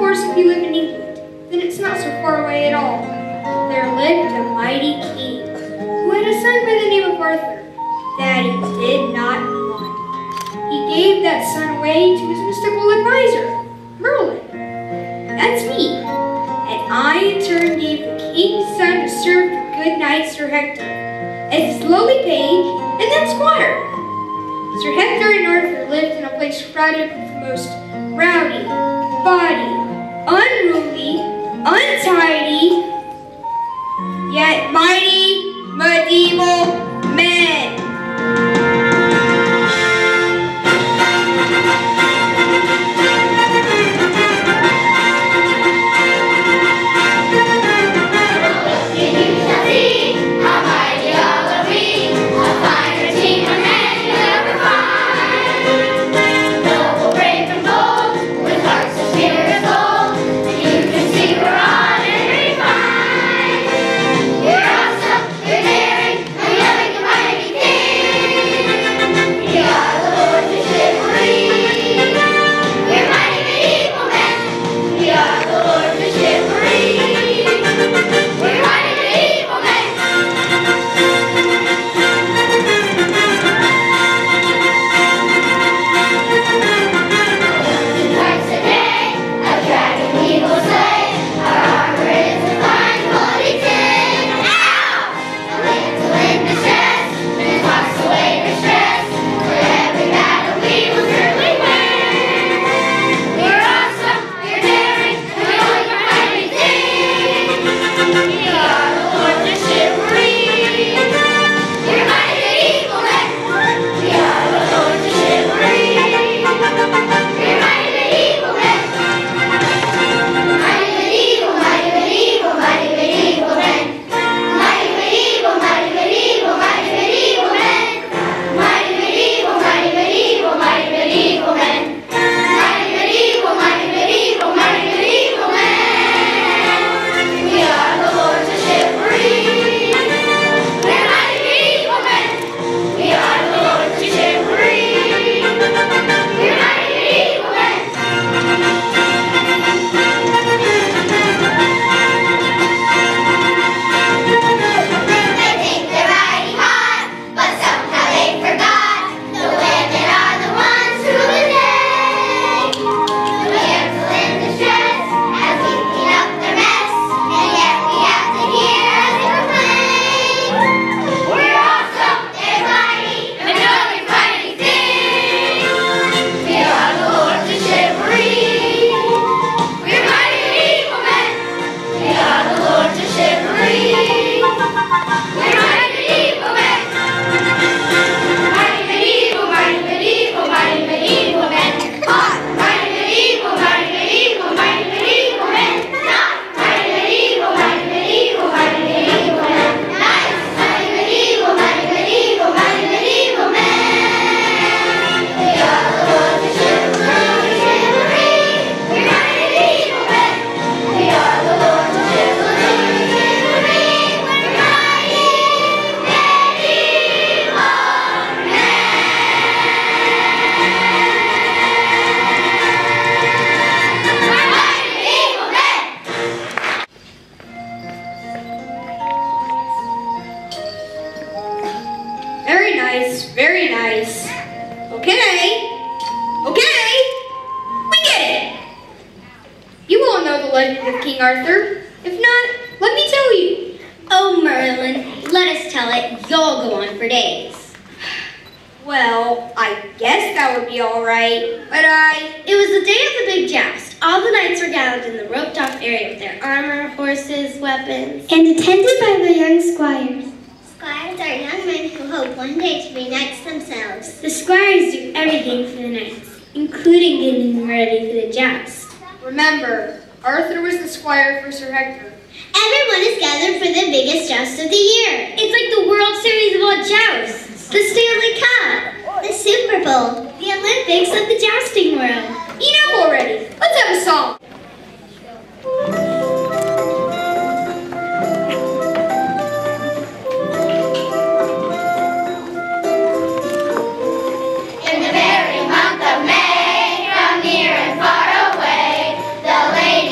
course, if you live in England, then it's not so far away at all. There lived a mighty king who had a son by the name of Arthur that he did not want. He gave that son away to his mystical advisor, Merlin. That's me. And I in turn gave the king's son to serve the good knight Sir Hector as his lowly page and then squire. Sir Hector and Arthur lived in a place crowded with the most rowdy, bawdy, unruly, untidy, yet mighty medieval men. Very nice. Okay. We get it. You all know the legend of King Arthur. If not, let me tell you. Oh, Merlin, let us tell it. You'll go on for days. Well, I guess that would be all right, but It was the day of the big joust. All the knights were gathered in the roped-off area with their armor, horses, weapons, and attended by their young squires. Squires are young men who hope one day to be knights themselves. The squires do everything for the knights, including getting them ready for the joust. Remember, Arthur was the squire for Sir Hector. Everyone is gathered for the biggest joust of the year. It's like the World Series of all jousts, the Stanley Cup, the Super Bowl, the Olympics of the jousting world. Enough already. Let's have a song. In the very month of May, from near and far away, the lady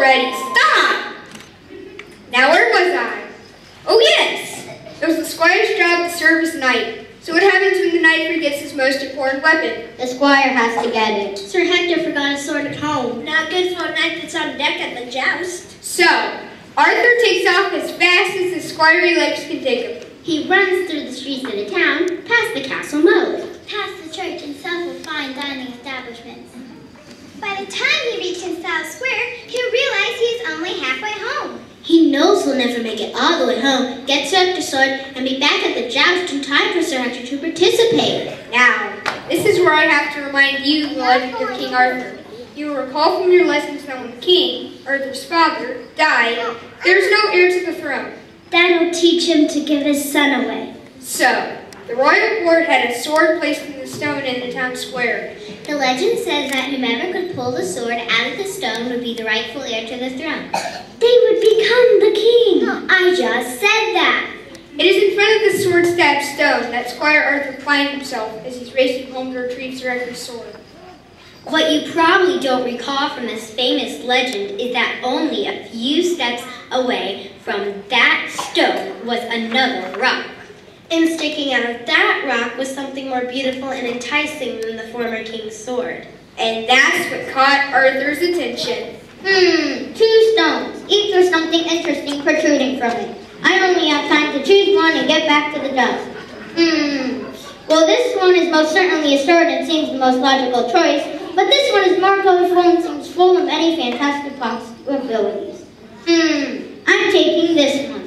already. Stop! Now where was I? Oh yes! It was the squire's job to serve as knight. So what happens when the knight forgets his most important weapon? The squire has to get it. Sir Hector forgot his sword at home. Not good for a knight that's on deck at the joust. So, Arthur takes off as fast as his squirey legs can take him. He runs through the streets of the town, past the castle moat. Past the church and several fine dining establishments. By the time he reaches South Square, he'll realize he is only halfway home. He knows he'll never make it all the way home, get Sir Hector's sword, and be back at the joust in time for Sir Hector to participate. Now, this is where I have to remind you the legend of King Arthur. You will recall from your lessons that when the king, Arthur's father, died, there's no heir to the throne. That'll teach him to give his son away. So, the royal court had a sword placed in the stone in the town square. The legend says that whomever could pull the sword out of the stone would be the rightful heir to the throne. They would become the king. I just said that. It is in front of the sword-stabbed stone that Squire Arthur finds himself as he's racing home to retrieve Sir Hector's sword. What you probably don't recall from this famous legend is that only a few steps away from that stone was another rock. And sticking out of that rock was something more beautiful and enticing than the former king's sword. And that's what caught Arthur's attention. 2 stones, each with something interesting protruding from it. I only have time to choose one and get back to the dust. Well, this one is most certainly a sword and seems the most logical choice, but this one is more colorful and seems full of many fantastic possibilities. I'm taking this one.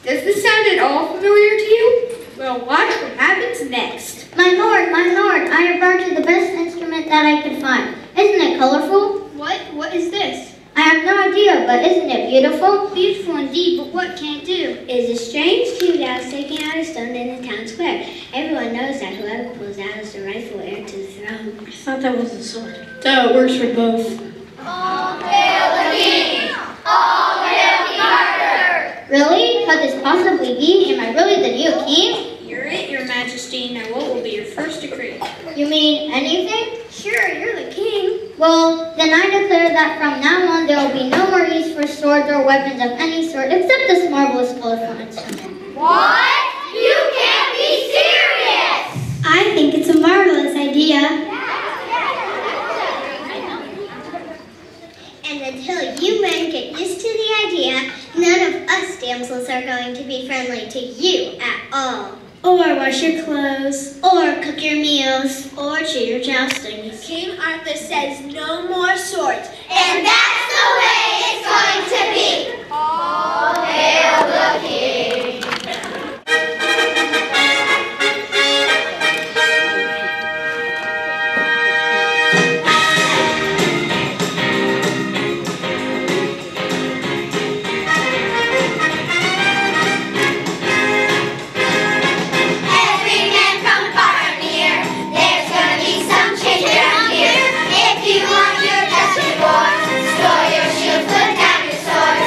Does this sound at all familiar to you? Well, watch what happens next. My lord, I have brought you the best instrument that I could find. Isn't it colorful? What is this? I have no idea, but isn't it beautiful? Beautiful indeed, but what can it do? It is a strange tune that was taken out of stone in the town square. Everyone knows that whoever pulls out is the rightful heir to the throne. I thought that was a sword. So it works for both. All hail the king! All hail King Arthur! Really? Could this possibly be? Am I really the new king? You're it, your majesty. Now what will be your first decree? You mean anything? Sure, you're the king. Well, then I declare that from now on there will be no more use for swords or weapons of any sort except this marvelous colorful instrument. What? You can't be serious! I think it's a marvelous idea. And until you men get used to the idea, none of us damsels are going to be friendly to you at all. Or wash your clothes. Or cook your meals. Or cheer your joustings. King Arthur says no more swords, and that's the way it's going to be. All hail the king! Store your shoes, put down your sword.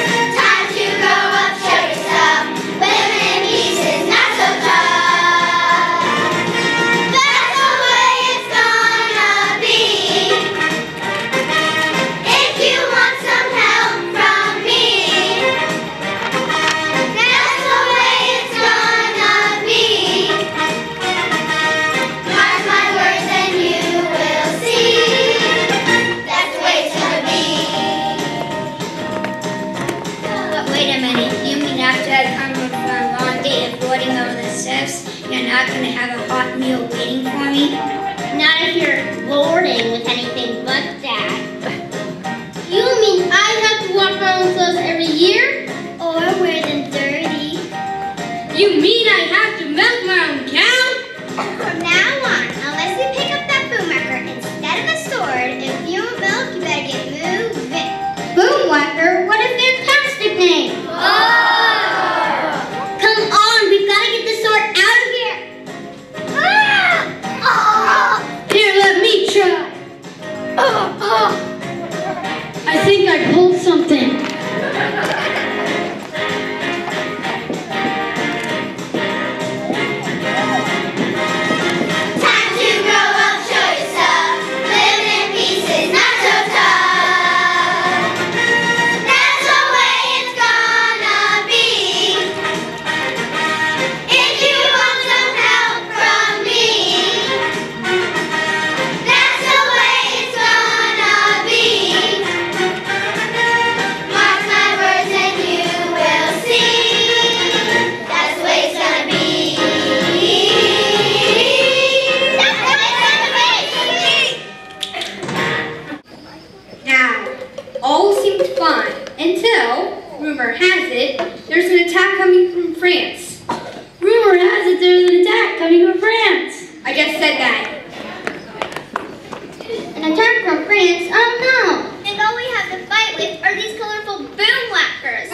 experience. Oh no! And all we have to fight with are these colorful boom whackers.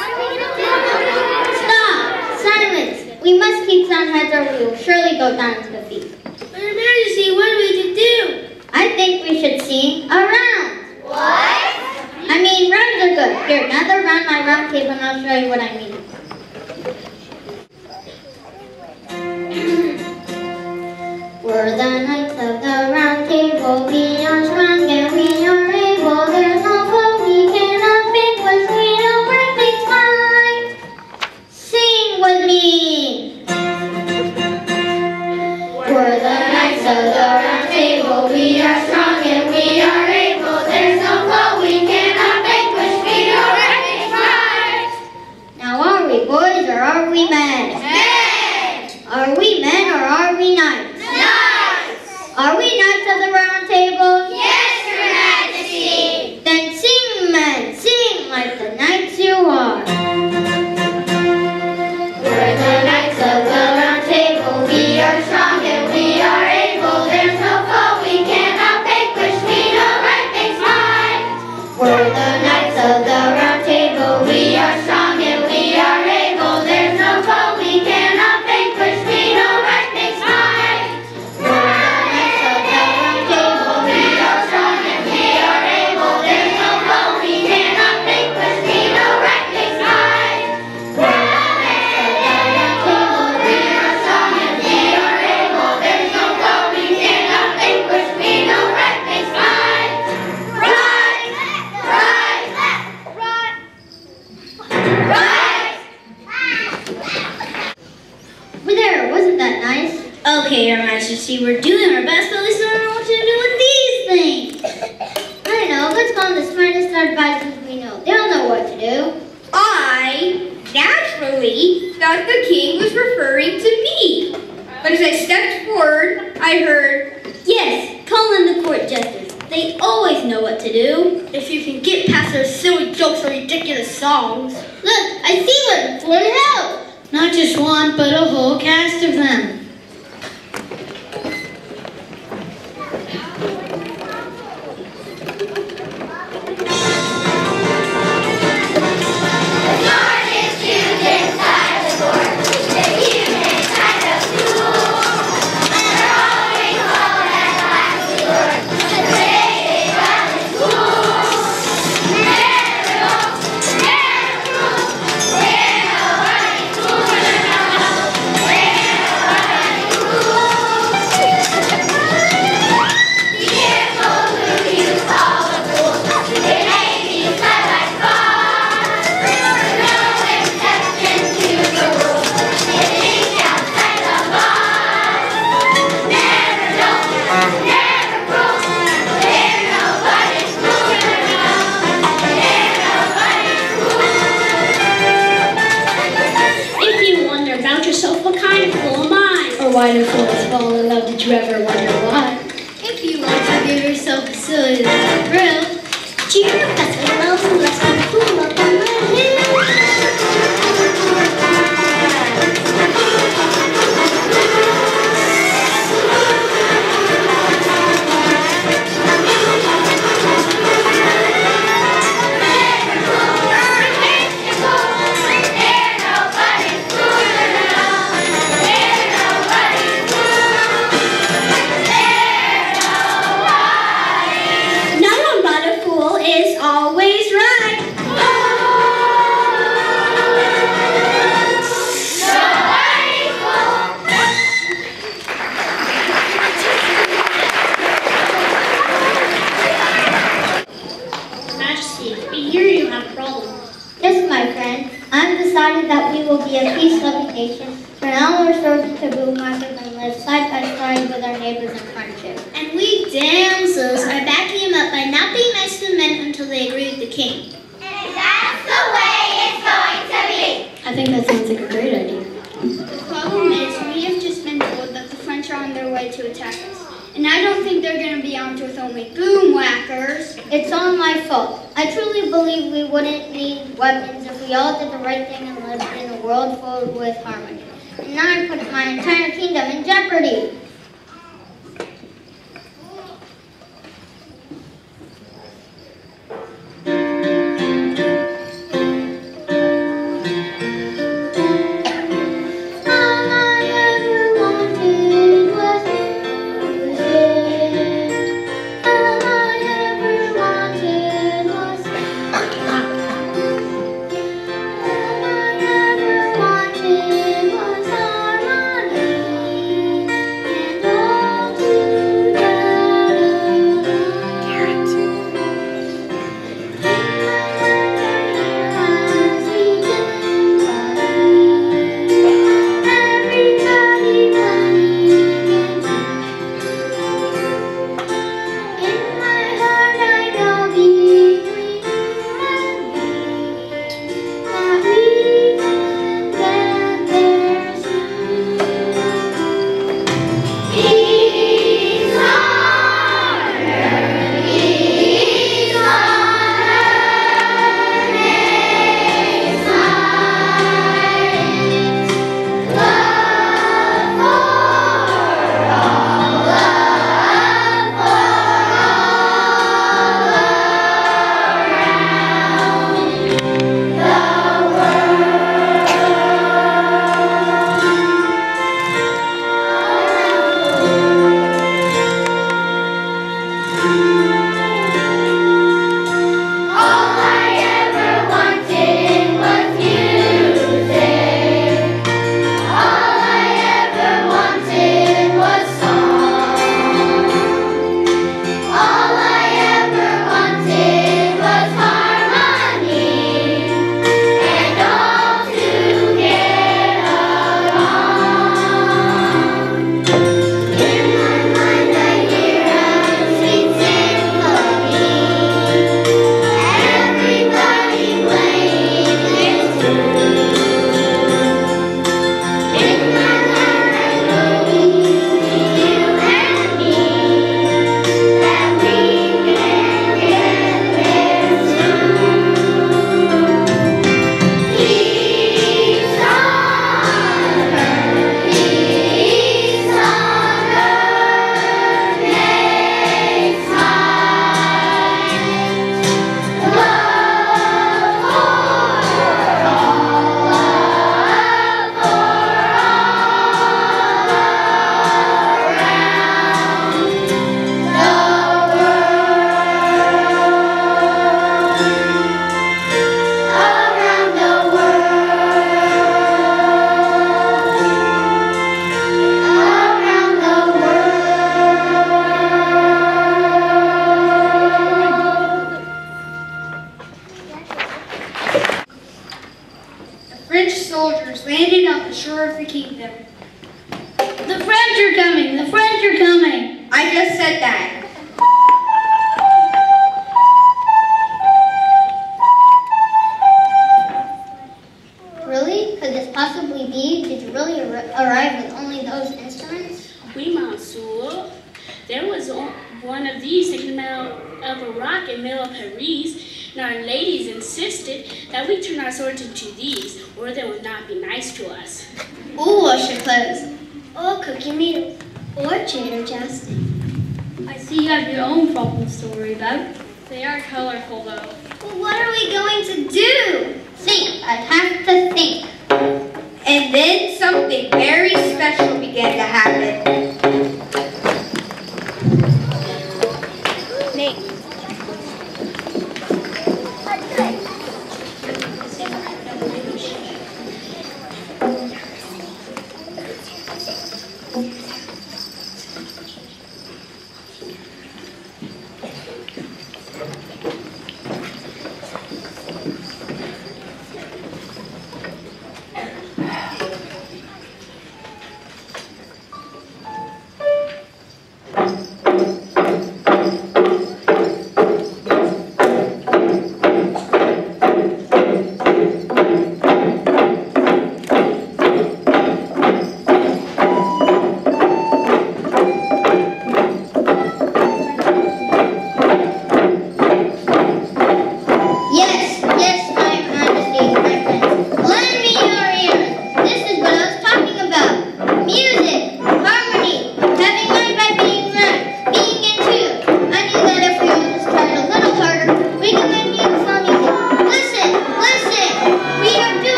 Stop! Silence! We must keep sound heads or we will surely go down to defeat. But Your Majesty, what are we to do? I think we should sing a round. What? I mean, rounds are good. Here, gather around my round table and I'll show you what I mean. We're the knights of the round table. We are strong and we are able. There's no foe we cannot vanquish. We know perfect might. Sing with me. We're the knights of the round table. We are strong and we are able. There's no foe we cannot vanquish. We know perfect might. Now are we boys or are we men? Men! Are we men or are we knights? Knights! Are we knights of the round table? Yes, Your Majesty! Then sing, men, sing like the knights you are. We're the knights of the round table. We are strong and we are able. There's no foe we cannot vanquish. We know right makes right. We're the knights of the round table. We are strong and we are able. There's no foe we cannot vanquish. We know right makes right. We're the knights of the round table. We are strong and we are able. There's no foe we cannot vanquish. We know right makes right. We're the knights of the round table. We are strong and we are able. There's no foe we cannot vanquish. We know right makes right. Right, right, right, right. Over there, wasn't that nice? Okay, Your Majesty, we're doing our best, but at least we don't know what to do with these things. I know, let's call them the smartest advisors we know. They'll know what to do. I naturally thought the king was referring to me. But as I stepped forward, I heard, Yes, call in the court justice. They always know what to do. If you can get past those silly jokes or ridiculous songs. Look, I see one. Full help. Not just one, but a whole cast of them. Why do fools fall in love? Did you ever wonder why? If you want to give yourself a silly little thrill, cheer your best with love and let's be cool up on the hill. That we will be a peace-loving nation, turn all our swords into boommakers and live side by side with our neighbors in friendship. And we damsels are backing him up by not being nice to the men until they agree with the king. And that's the way it's going to be. I think that sounds like a great idea. the problem is we have just been told that the French are on their way to attack us. And I don't think they're going to be armed with only boom whackers. It's all my fault. I truly believe we wouldn't need weapons if we all did the right thing and lived in a world filled with harmony. And now I put my entire kingdom in jeopardy. sure of the kingdom. The French are coming! The French are coming! I just said that. Really? Could this possibly be? Did you really arrive with only those instruments? Oui, monsieur. There was one of these taken out of a rock in the middle of Paris, and our ladies insisted that we turn our swords into these, or they would not be nice to us. Or wash your clothes. Or cook your meals. Or trade or jousting. I see you have your own problems to worry about. They are colorful, though. Well, what are we going to do? Think. I'd have to think. And then something very special began to happen. Nate.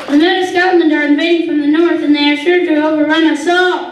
The men of Scotland are invading from the north, and they are sure to overrun us all.